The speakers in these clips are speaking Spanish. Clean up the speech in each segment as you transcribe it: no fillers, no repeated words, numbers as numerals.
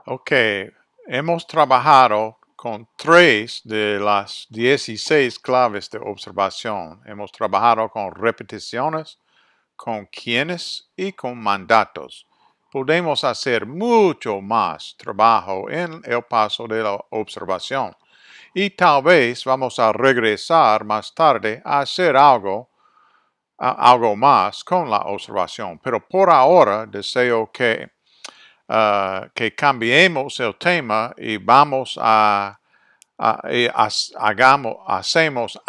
Ok, hemos trabajado con 3 de las 16 claves de observación. Hemos trabajado con repeticiones, con quiénes y con mandatos. Podemos hacer mucho más trabajo en el paso de la observación. Y tal vez vamos a regresar más tarde a hacer algo más con la observación. Pero por ahora deseo que cambiemos el tema y vamos hacemos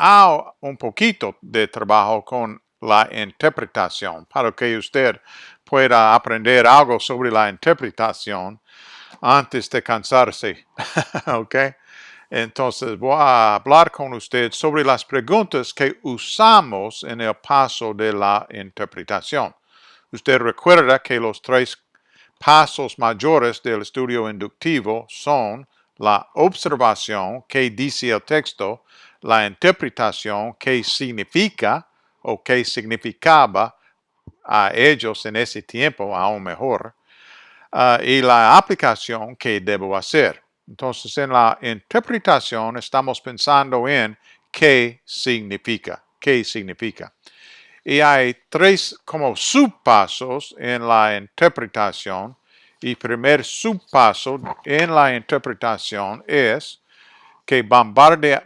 un poquito de trabajo con la interpretación para que usted pueda aprender algo sobre la interpretación antes de cansarse. ¿Ok? Entonces voy a hablar con usted sobre las preguntas que usamos en el paso de la interpretación. Usted recuerda que los 3 pasos mayores del estudio inductivo son la observación, qué dice el texto, la interpretación, qué significa o qué significaba a ellos en ese tiempo, aún mejor, y la aplicación que debo hacer. Entonces, en la interpretación estamos pensando en qué significa. Y hay 3 como subpasos en la interpretación. Y primer subpaso en la interpretación es que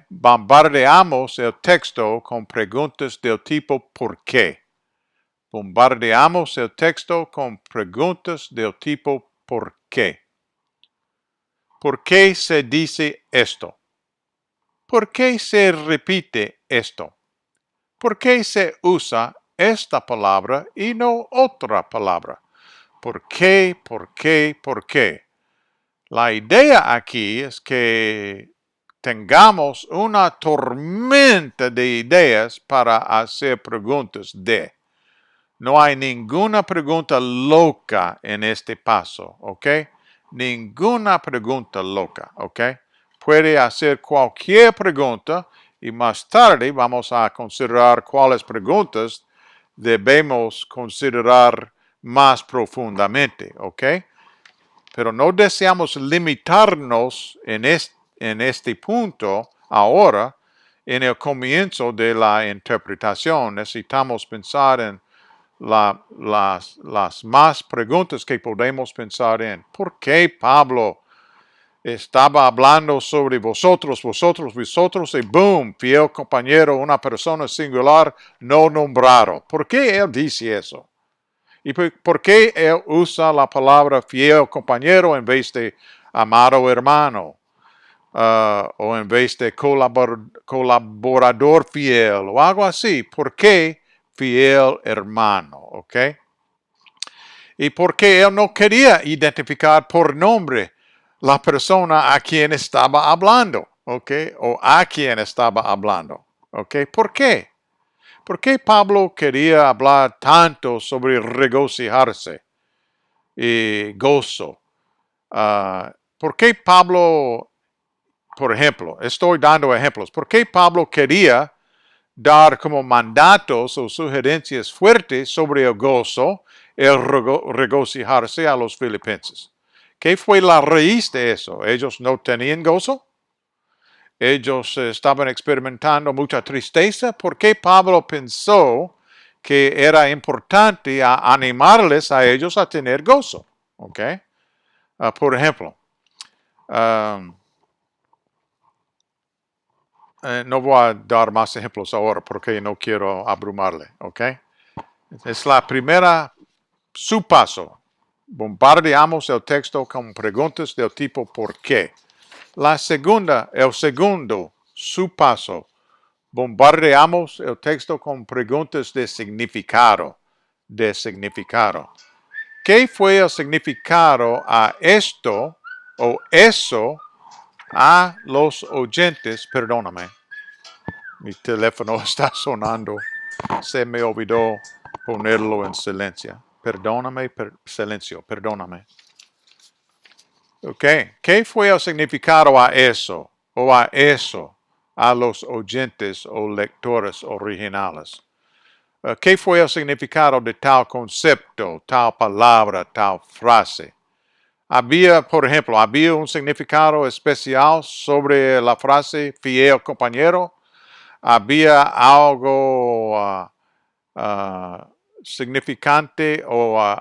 bombardeamos el texto con preguntas del tipo ¿por qué? Bombardeamos el texto con preguntas del tipo ¿por qué? ¿Por qué se dice esto? ¿Por qué se repite esto? ¿Por qué se usa esta palabra y no otra palabra? ¿Por qué? ¿Por qué? ¿Por qué? La idea aquí es que tengamos una tormenta de ideas para hacer preguntas de. No hay ninguna pregunta loca en este paso, ¿ok? Ninguna pregunta loca, ¿ok? Puede hacer cualquier pregunta y más tarde vamos a considerar cuáles preguntas debemos considerar más profundamente, ¿ok? Pero no deseamos limitarnos en este punto ahora, en el comienzo de la interpretación. Necesitamos pensar en las más preguntas que podemos pensar en. ¿Por qué Pablo estaba hablando sobre vosotros y boom, fiel compañero, una persona singular no nombrado? ¿Por qué él dice eso? ¿Y por qué él usa la palabra fiel compañero en vez de amado hermano? O en vez de colaborador fiel o algo así. ¿Por qué fiel hermano? ¿Ok? Y porque él no quería identificar por nombre la persona a quien estaba hablando, ¿ok? O a quien estaba hablando, ¿ok? ¿Por qué? ¿Por qué Pablo quería hablar tanto sobre regocijarse y gozo? ¿Por qué Pablo, por ejemplo, estoy dando ejemplos, por qué Pablo quería dar como mandatos o sugerencias fuertes sobre el gozo, el regocijarse a los filipenses? ¿Qué fue la raíz de eso? ¿Ellos no tenían gozo? ¿Ellos estaban experimentando mucha tristeza? ¿Por qué Pablo pensó que era importante animarles a ellos a tener gozo? ¿Ok? Por ejemplo, um, no voy a dar más ejemplos ahora porque no quiero abrumarle, ¿ok? Es la primera subpaso. Bombardeamos el texto con preguntas del tipo ¿por qué? El segundo subpaso. Bombardeamos el texto con preguntas de significado. ¿Qué fue el significado a esto o eso a los oyentes? Perdóname. Mi teléfono está sonando. Se me olvidó ponerlo en silencio. Silencio, perdóname. Ok, ¿qué fue el significado a eso o a eso a los oyentes o lectores originales? ¿Qué fue el significado de tal concepto, tal palabra, tal frase? Por ejemplo, había un significado especial sobre la frase fiel compañero. Había algo significante o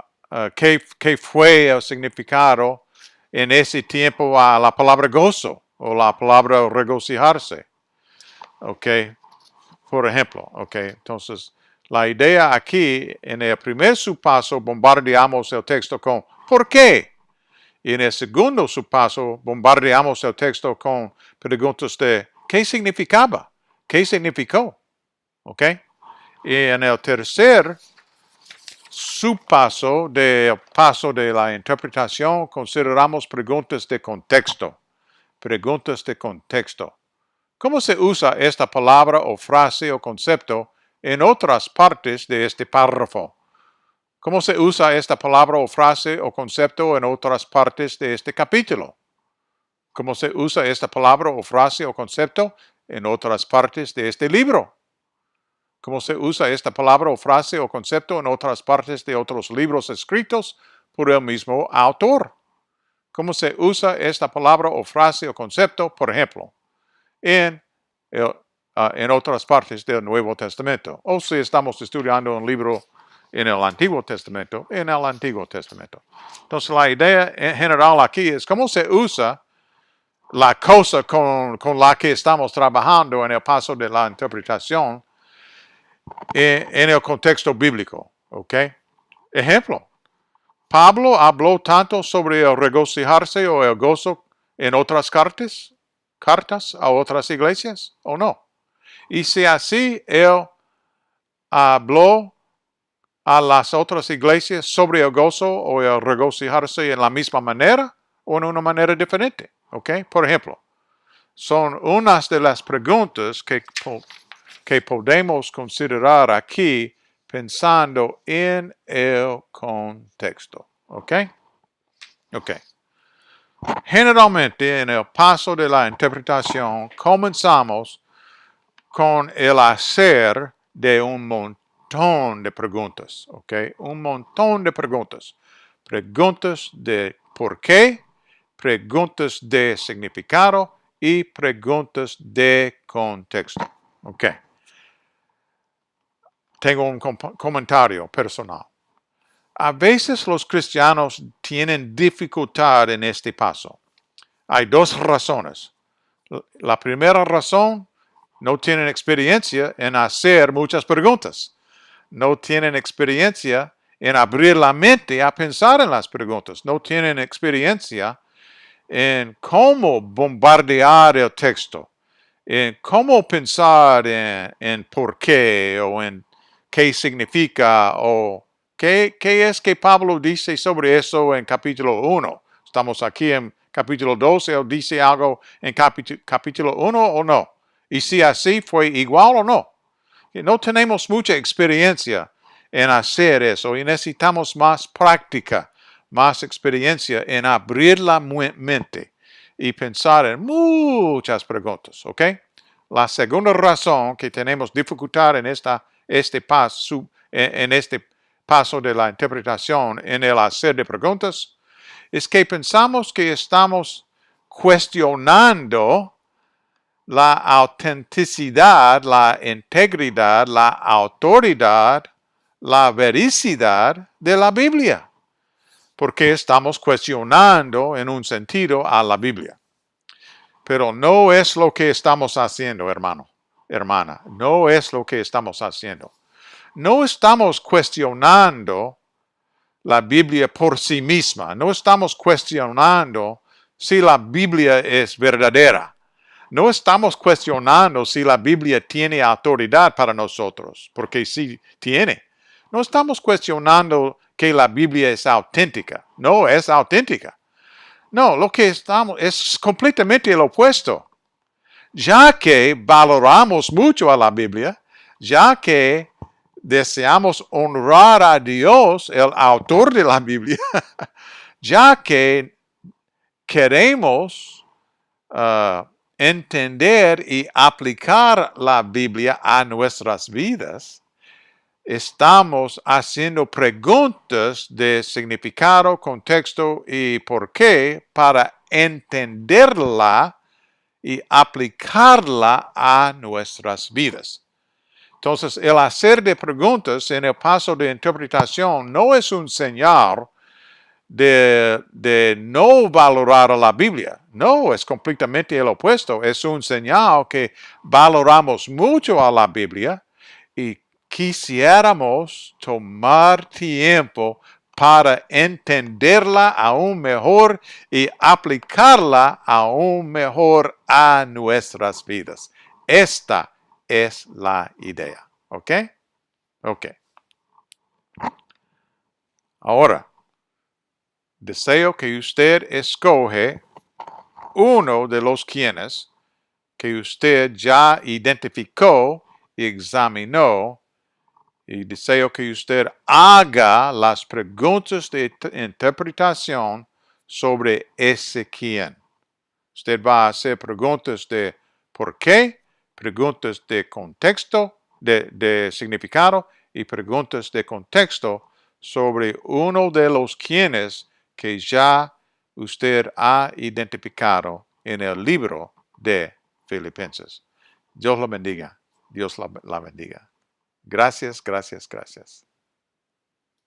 que fue el significado en ese tiempo a la palabra gozo o la palabra regocijarse. Ok, por ejemplo, ok, entonces la idea aquí, en el primer subpaso bombardeamos el texto con ¿por qué? Y en el segundo subpaso bombardeamos el texto con preguntas de ¿qué significaba? ¿Qué significó? ¿Ok? Y en el tercer subpaso del paso de la interpretación consideramos preguntas de contexto. Preguntas de contexto. ¿Cómo se usa esta palabra o frase o concepto en otras partes de este párrafo? ¿Cómo se usa esta palabra o frase o concepto en otras partes de este capítulo? ¿Cómo se usa esta palabra o frase o concepto en otras partes de este libro? ¿Cómo se usa esta palabra o frase o concepto en otras partes de otros libros escritos por el mismo autor? ¿Cómo se usa esta palabra o frase o concepto, por ejemplo, en otras partes del Nuevo Testamento? O si estamos estudiando un libro en el Antiguo Testamento, en el Antiguo Testamento. Entonces la idea en general aquí es cómo se usa la cosa con la que estamos trabajando en el paso de la interpretación en el contexto bíblico. ¿Ok? Ejemplo. Pablo habló tanto sobre el regocijarse o el gozo en otras cartas a otras iglesias, ¿o no? Y si así, él habló a las otras iglesias sobre el gozo o el regocijarse en la misma manera o en una manera diferente. ¿Ok? Por ejemplo, son unas de las preguntas que podemos considerar aquí pensando en el contexto. ¿Ok? Ok. Generalmente en el paso de la interpretación comenzamos con el hacer de un montón de preguntas. ¿Ok? Un montón de preguntas. Preguntas de por qué, preguntas de significado y preguntas de contexto. Ok. Tengo un comentario personal. A veces los cristianos tienen dificultad en este paso. Hay dos razones. La primera razón, no tienen experiencia en hacer muchas preguntas. No tienen experiencia en abrir la mente a pensar en las preguntas. No tienen experiencia en cómo bombardear el texto, en cómo pensar en por qué o en qué significa o qué es que Pablo dice sobre eso en capítulo 1. Estamos aquí en capítulo 2, él dice algo en capítulo 1 o no. Y si así fue igual o no. No tenemos mucha experiencia en hacer eso y necesitamos más práctica, más experiencia en abrir la mente y pensar en muchas preguntas, ¿ok? La segunda razón que tenemos dificultad en este paso de la interpretación en el hacer de preguntas es que pensamos que estamos cuestionando la autenticidad, la integridad, la autoridad, la vericidad de la Biblia, porque estamos cuestionando en un sentido a la Biblia. Pero no es lo que estamos haciendo, hermano, hermana, no es lo que estamos haciendo. No estamos cuestionando la Biblia por sí misma, no estamos cuestionando si la Biblia es verdadera. No estamos cuestionando si la Biblia tiene autoridad para nosotros, porque sí tiene. No estamos cuestionando que la Biblia es auténtica. No es auténtica. No, lo que estamos es completamente el opuesto. Ya que valoramos mucho a la Biblia, ya que deseamos honrar a Dios, el autor de la Biblia, ya que queremos entender y aplicar la Biblia a nuestras vidas, estamos haciendo preguntas de significado, contexto y por qué para entenderla y aplicarla a nuestras vidas. Entonces, el hacer de preguntas en el paso de interpretación no es un señal de no valorar a la Biblia. No, es completamente el opuesto. Es un señal que valoramos mucho a la Biblia y quisiéramos tomar tiempo para entenderla aún mejor y aplicarla aún mejor a nuestras vidas. Esta es la idea. ¿Ok? Ok. Ahora, deseo que usted escoge uno de los quienes que usted ya identificó y examinó, y deseo que usted haga las preguntas de interpretación sobre ese quién. Usted va a hacer preguntas de por qué, preguntas de contexto, de significado y preguntas de contexto sobre uno de los quienes que ya usted ha identificado en el libro de Filipenses. Dios lo bendiga. Dios la bendiga. Gracias, gracias, gracias.